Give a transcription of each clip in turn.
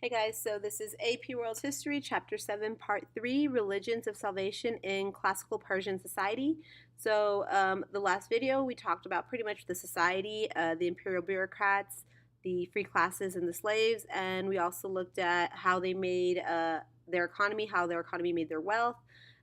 Hey guys, so this is AP World History, Chapter 7, Part 3, Religions of Salvation in Classical Persian Society. The last video we talked about pretty much the society, the imperial bureaucrats, the free classes, and the slaves, and we also looked at how they made their economy, how their economy made their wealth,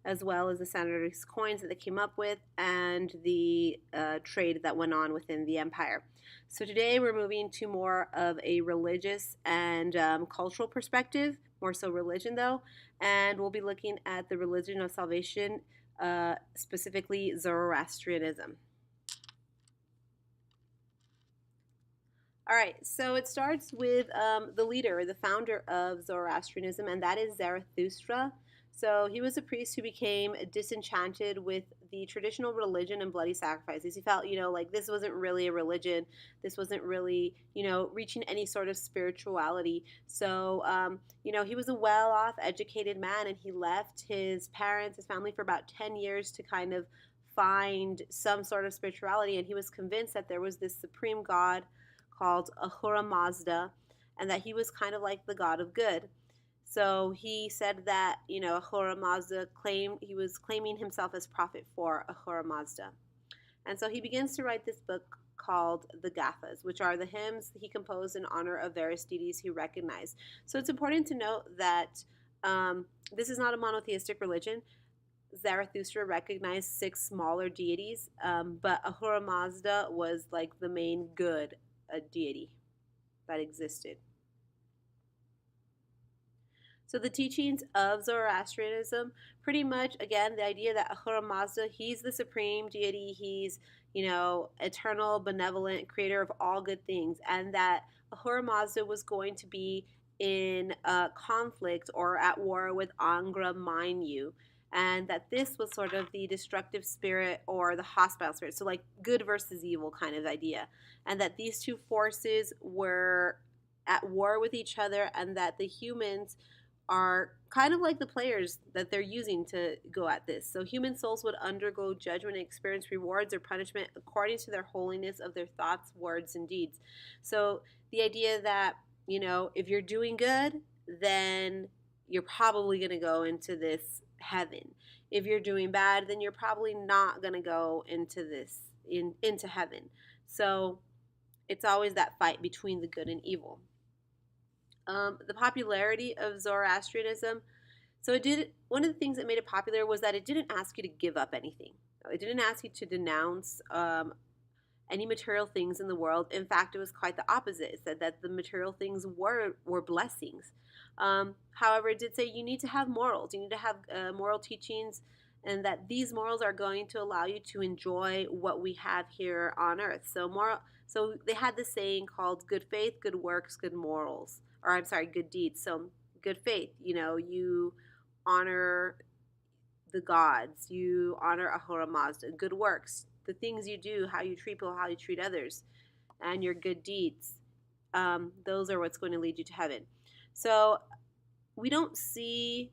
as well as the standardized coins that they came up with, and the trade that went on within the empire. So today we're moving to more of a religious and cultural perspective, more so religion though, and we'll be looking at the religion of salvation, specifically Zoroastrianism. All right, so it starts with the leader, the founder of Zoroastrianism, and that is Zarathustra. So he was a priest who became disenchanted with the traditional religion and bloody sacrifices. He felt, like this wasn't really a religion. This wasn't really, reaching any sort of spirituality. So, he was a well off, educated man, and he left his parents, his family for about 10 years to kind of find some sort of spirituality. And he was convinced that there was this supreme God called Ahura Mazda, and that he was kind of like the god of good. So he said that, Ahura Mazda he was claiming himself as prophet for Ahura Mazda. And so he begins to write this book called the Gathas, which are the hymns he composed in honor of various deities he recognized. So it's important to note that this is not a monotheistic religion. Zarathustra recognized 6 smaller deities, but Ahura Mazda was like the main good deity that existed. So the teachings of Zoroastrianism, pretty much, again, the idea that Ahura Mazda, he's the supreme deity, he's, eternal, benevolent, creator of all good things, and that Ahura Mazda was going to be in conflict or at war with Angra Mainyu, and that this was sort of the destructive spirit or the hostile spirit, so like good versus evil kind of idea, and that these two forces were at war with each other, and that the humans are kind of like the players that they're using to go at this. So human souls would undergo judgment and experience rewards or punishment according to their holiness of their thoughts, words, and deeds. So the idea that, if you're doing good, then you're probably going to go into this heaven. If you're doing bad, then you're probably not going to go into into heaven. So it's always that fight between the good and evil. The popularity of Zoroastrianism. So one of the things that made it popular was that it didn't ask you to give up anything. It didn't ask you to denounce any material things in the world. In fact, it was quite the opposite. It said that the material things were blessings. However, it did say you need to have morals. You need to have moral teachings, and that these morals are going to allow you to enjoy what we have here on earth. So they had this saying called good faith, good works, good morals. Or I'm sorry, good deeds. So good faith, you honor the gods, you honor Ahura Mazda. Good works, the things you do, how you treat people, how you treat others, and your good deeds. Those are what's going to lead you to heaven. So we don't see,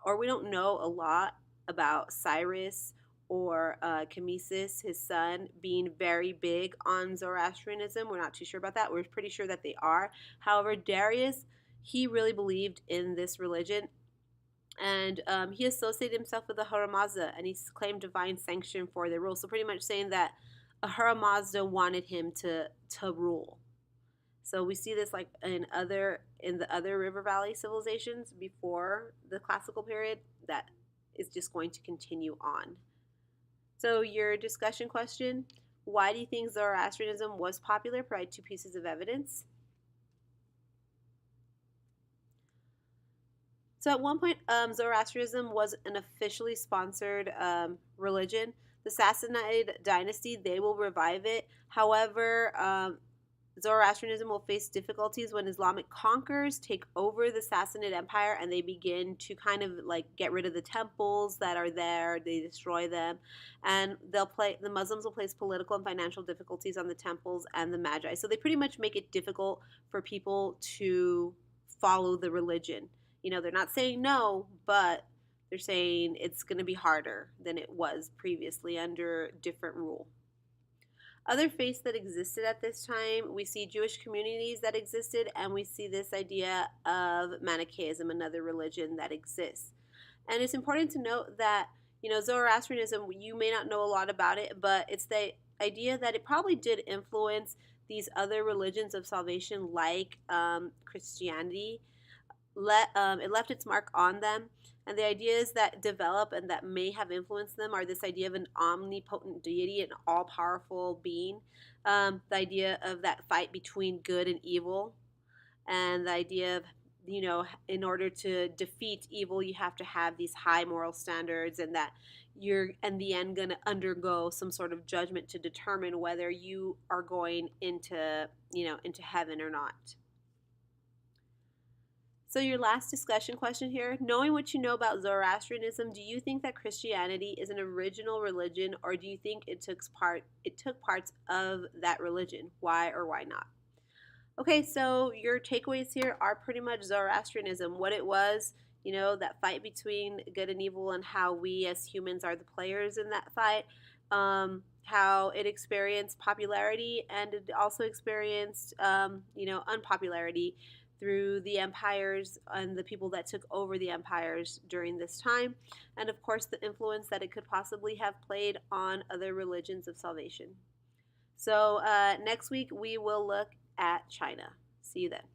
or we don't know a lot about Cyrus or Cambyses, his son, being very big on Zoroastrianism. We're not too sure about that. We're pretty sure that they are. However, Darius, he really believed in this religion, and he associated himself with Ahura Mazda, and he claimed divine sanction for their rule. So pretty much saying that Ahura Mazda wanted him to rule. So we see this like in the other river valley civilizations before the classical period that is just going to continue on. So your discussion question, why do you think Zoroastrianism was popular? Provide 2 pieces of evidence. So at one point, Zoroastrianism was an officially sponsored religion. The Sassanid dynasty, they will revive it. However, Zoroastrianism will face difficulties when Islamic conquerors take over the Sassanid Empire, and they begin to kind of like get rid of the temples that are there. They destroy them, and the Muslims will place political and financial difficulties on the temples and the Magi. So they pretty much make it difficult for people to follow the religion. They're not saying no, but they're saying it's going to be harder than it was previously under different rule. Other faiths that existed at this time, we see Jewish communities that existed, and we see this idea of Manichaeism, another religion that exists. And it's important to note that, Zoroastrianism, you may not know a lot about it, but it's the idea that it probably did influence these other religions of salvation like Christianity. It left its mark on them. And the ideas that develop and that may have influenced them are this idea of an omnipotent deity, an all powerful being, the idea of that fight between good and evil, and the idea of, in order to defeat evil, you have to have these high moral standards, and that you're in the end going to undergo some sort of judgment to determine whether you are going into heaven or not. So, your last discussion question here, knowing what you know about Zoroastrianism, do you think that Christianity is an original religion, or do you think it took parts of that religion? Why or why not? Okay, so your takeaways here are pretty much Zoroastrianism, what it was, that fight between good and evil, and how we as humans are the players in that fight. How it experienced popularity, and it also experienced, unpopularity through the empires and the people that took over the empires during this time. And of course, the influence that it could possibly have played on other religions of salvation. So next week we will look at China. See you then.